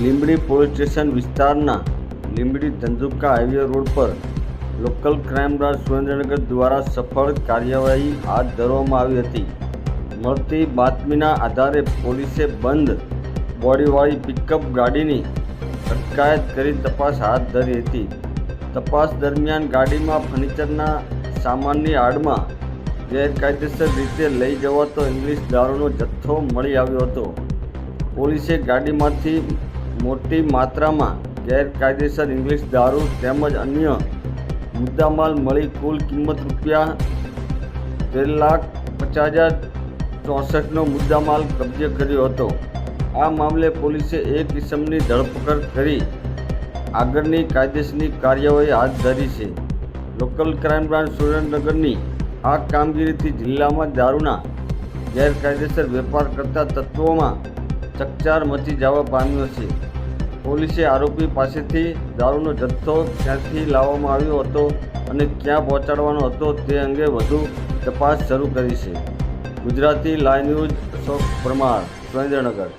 Limbdi police station વિસ્તારના Limbdi Dhandhuka highway road પર local crime branch Surendranagar દ્વારા સફળ કાર્યવાહી હાથ ધરવામાં આવી હતી. મળતી બાતમીના આધારે પોલીસે બંધ બોડીવાળી પિકઅપ ગાડીની અટકાયત કરી તપાસ હાથ ધરી હતી. તપાસ દરમિયાન ગાડીમાં ફર્નિચરના સામાનની આડમાં ગેરકાયદેસર રીતે લઈ જવાતો ઇંગ્લિશ દારૂનો જથ્થો મળી આવ્યો હતો. પોલીસે ગાડીમાંથી મોટી માત્રામાં ગેરકાયદેસર ઇંગ્લિશ દારૂ તેમજ અન્ય મુદ્દામાલ મળી કુલ કિંમત ₹13,50,64નો મુદ્દામાલ કબજે કર્યો હતો. આ મામલે પોલીસે એક ઇસમની ધરપકડ કરી આગળની કાયદેસરની કાર્યવાહી હાથ ધરી છે. લોકલ ક્રાઇમ બ્રાન્ચ સુરેન્દ્રનગરની આ કામગીરીથી જિલ્લામાં દારૂના ગેરકાયદેસર વેપાર કરતા તત્વોમાં ચકચાર મચી જવા પામ્યો છે. પોલીસે આરોપી પાસેથી દારૂનો જથ્થો ક્યાંથી લાવવામાં આવ્યો હતો અને ક્યાં પહોંચાડવાનો હતો તે અંગે વધુ તપાસ શરૂ કરી છે. Gujarati live news Ashok Parmar, Surendranagar.